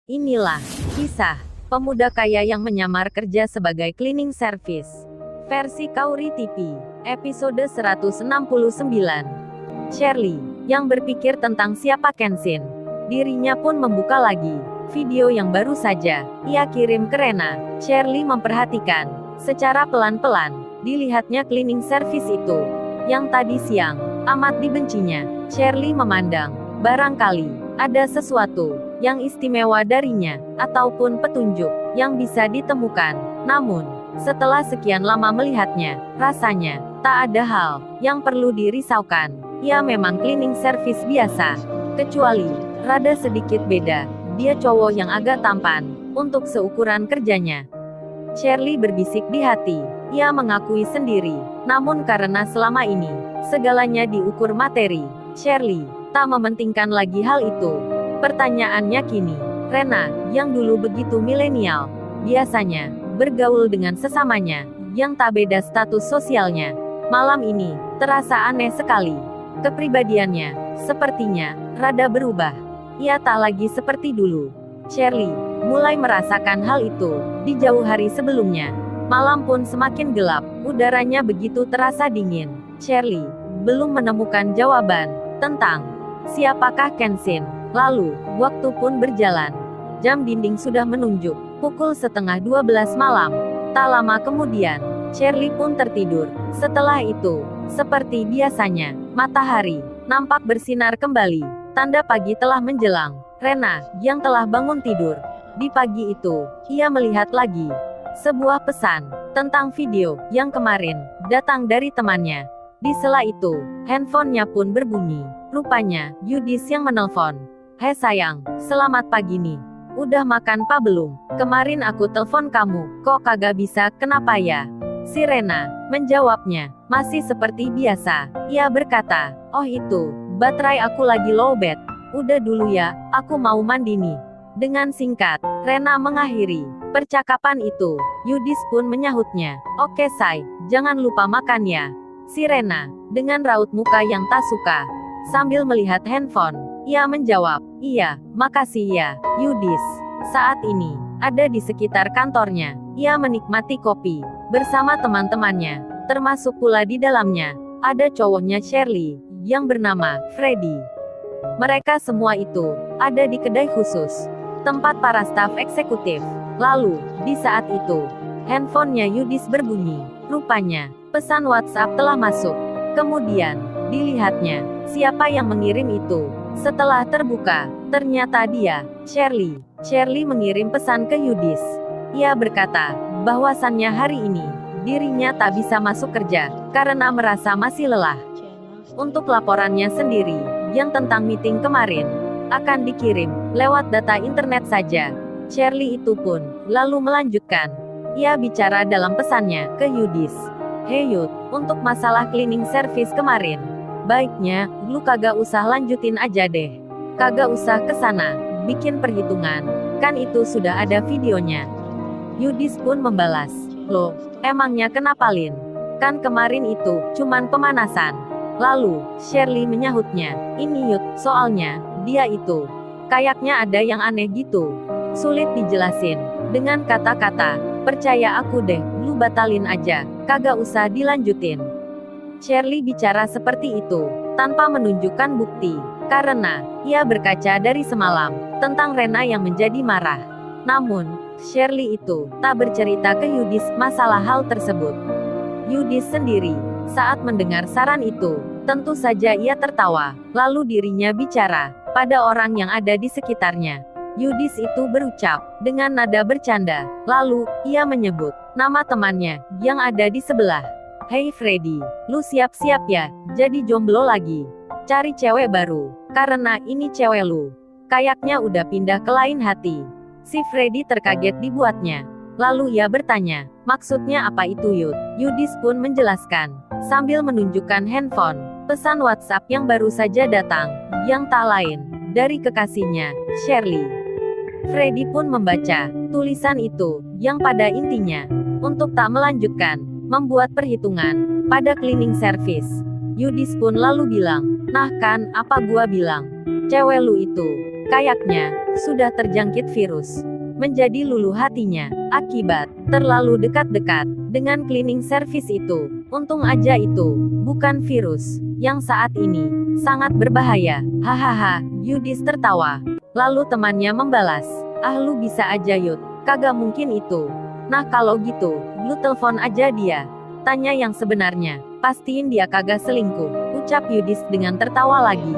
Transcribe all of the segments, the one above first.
Inilah kisah pemuda kaya yang menyamar kerja sebagai cleaning service. Versi Kauri TV, episode 169. Shirley, yang berpikir tentang siapa Kenshin. Dirinya pun membuka lagi video yang baru saja ia kirim ke Rena. Shirley memperhatikan secara pelan-pelan. Dilihatnya cleaning service itu yang tadi siang amat dibencinya. Shirley memandang, barangkali ada sesuatu yang istimewa darinya, ataupun petunjuk yang bisa ditemukan. Namun, setelah sekian lama melihatnya, rasanya tak ada hal yang perlu dirisaukan. Ia memang cleaning service biasa, kecuali rada sedikit beda. Dia cowok yang agak tampan untuk seukuran kerjanya. Shirley berbisik di hati. Ia mengakui sendiri, namun karena selama ini segalanya diukur materi, Shirley tak mementingkan lagi hal itu. Pertanyaannya kini, Rena, yang dulu begitu milenial, biasanya bergaul dengan sesamanya, yang tak beda status sosialnya, malam ini terasa aneh sekali. Kepribadiannya sepertinya rada berubah. Ia tak lagi seperti dulu. Shirley mulai merasakan hal itu di jauh hari sebelumnya. Malam pun semakin gelap, udaranya begitu terasa dingin. Shirley belum menemukan jawaban tentang siapakah Kenshin. Lalu, waktu pun berjalan. Jam dinding sudah menunjuk pukul 11:30 malam. Tak lama kemudian, Shirley pun tertidur. Setelah itu, seperti biasanya, matahari nampak bersinar kembali. Tanda pagi telah menjelang. Rena, yang telah bangun tidur. Di pagi itu, ia melihat lagi sebuah pesan tentang video yang kemarin datang dari temannya. Di sela itu, handphonenya pun berbunyi. Rupanya, Yudis yang menelpon. "Hei sayang, selamat pagi nih. Udah makan pa belum? Kemarin aku telepon kamu, kok kagak bisa, kenapa ya?" Si Rena menjawabnya, masih seperti biasa. Ia berkata, "Oh itu, baterai aku lagi lowbat. Udah dulu ya, aku mau mandi nih." Dengan singkat, Rena mengakhiri percakapan itu. Yudis pun menyahutnya, "Oke say, jangan lupa makan ya." Si Rena, dengan raut muka yang tak suka, sambil melihat handphone, ia menjawab, "Iya, makasih ya, Yudis." Saat ini, ada di sekitar kantornya. Ia menikmati kopi bersama teman-temannya, termasuk pula di dalamnya ada cowoknya Shirley, yang bernama Freddy. Mereka semua itu ada di kedai khusus, tempat para staf eksekutif. Lalu, di saat itu, handphonenya Yudis berbunyi. Rupanya, pesan WhatsApp telah masuk. Kemudian, dilihatnya, siapa yang mengirim itu. Setelah terbuka, ternyata dia, Shirley. Shirley mengirim pesan ke Yudis. Ia berkata, bahwasannya hari ini, dirinya tak bisa masuk kerja, karena merasa masih lelah. Untuk laporannya sendiri, yang tentang meeting kemarin, akan dikirim lewat data internet saja. Shirley itu pun, lalu melanjutkan. Ia bicara dalam pesannya ke Yudis. "Hey Yud, untuk masalah cleaning service kemarin, baiknya, lu kagak usah lanjutin aja deh. Kagak usah kesana, bikin perhitungan, kan itu sudah ada videonya." Yudis pun membalas, "Loh, emangnya kenapa Lin? Kan kemarin itu, cuman pemanasan." Lalu, Shirley menyahutnya, "Ini Yud, soalnya, dia itu, kayaknya ada yang aneh gitu. Sulit dijelasin, dengan kata-kata, percaya aku deh, lu batalin aja, kagak usah dilanjutin." Shirley bicara seperti itu, tanpa menunjukkan bukti, karena ia berkaca dari semalam tentang Rena yang menjadi marah. Namun, Shirley itu tak bercerita ke Yudis masalah hal tersebut. Yudis sendiri, saat mendengar saran itu, tentu saja ia tertawa. Lalu dirinya bicara pada orang yang ada di sekitarnya. Yudis itu berucap dengan nada bercanda. Lalu, ia menyebut nama temannya yang ada di sebelah. "Hei Freddy, lu siap-siap ya, jadi jomblo lagi. Cari cewek baru, karena ini cewek lu kayaknya udah pindah ke lain hati." Si Freddy terkaget dibuatnya. Lalu ia bertanya, "Maksudnya apa itu Yud?" Yudis pun menjelaskan, sambil menunjukkan handphone, pesan WhatsApp yang baru saja datang, yang tak lain dari kekasihnya, Shirley. Freddy pun membaca tulisan itu, yang pada intinya, untuk tak melanjutkan membuat perhitungan pada cleaning service. Yudis pun lalu bilang, "Nah kan, apa gua bilang, cewek lu itu kayaknya sudah terjangkit virus. Menjadi luluh hatinya, akibat terlalu dekat-dekat dengan cleaning service itu. Untung aja itu bukan virus yang saat ini sangat berbahaya. Hahaha, Yudis tertawa. Lalu temannya membalas, "Ah lu bisa aja Yud, kagak mungkin itu. Nah kalau gitu, lu telepon aja dia. Tanya yang sebenarnya, pastiin dia kagak selingkuh," ucap Yudis dengan tertawa lagi.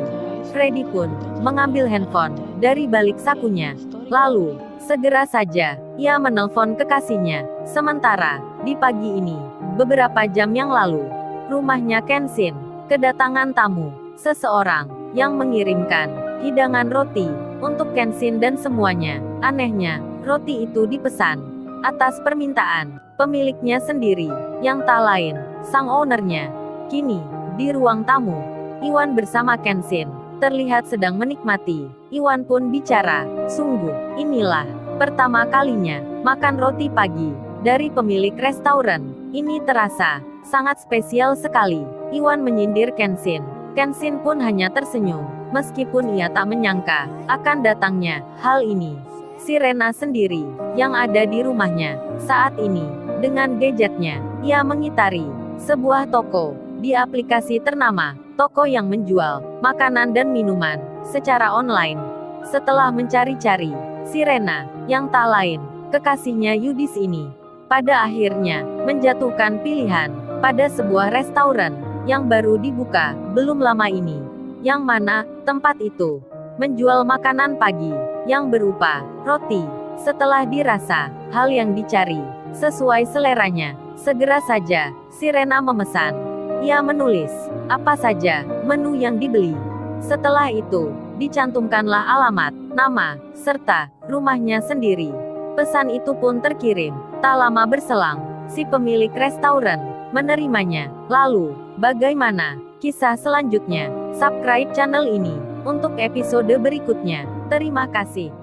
Freddy pun mengambil handphone dari balik sakunya. Lalu, segera saja, ia menelpon kekasihnya. Sementara, di pagi ini, beberapa jam yang lalu, rumahnya Kenshin kedatangan tamu. Seseorang yang mengirimkan hidangan roti untuk Kenshin dan semuanya. Anehnya, roti itu dipesan atas permintaan pemiliknya sendiri, yang tak lain, sang ownernya. Kini, di ruang tamu, Iwan bersama Kenshin terlihat sedang menikmati. Iwan pun bicara, "Sungguh, inilah pertama kalinya makan roti pagi dari pemilik restoran. Ini terasa sangat spesial sekali." Iwan menyindir Kenshin. Kenshin pun hanya tersenyum, meskipun ia tak menyangka akan datangnya hal ini. Si Rena sendiri, yang ada di rumahnya saat ini, dengan gadgetnya, ia mengitari sebuah toko di aplikasi ternama, toko yang menjual makanan dan minuman secara online. Setelah mencari-cari, si Rena, yang tak lain, kekasihnya Yudis ini, pada akhirnya menjatuhkan pilihan pada sebuah restoran yang baru dibuka belum lama ini, yang mana tempat itu menjual makanan pagi yang berupa roti. Setelah dirasa hal yang dicari sesuai seleranya, segera saja si Rena memesan. Ia menulis apa saja menu yang dibeli. Setelah itu, dicantumkanlah alamat, nama, serta rumahnya sendiri. Pesan itu pun terkirim. Tak lama berselang, si pemilik restoran menerimanya. Lalu, bagaimana kisah selanjutnya? Subscribe channel ini untuk episode berikutnya. Terima kasih.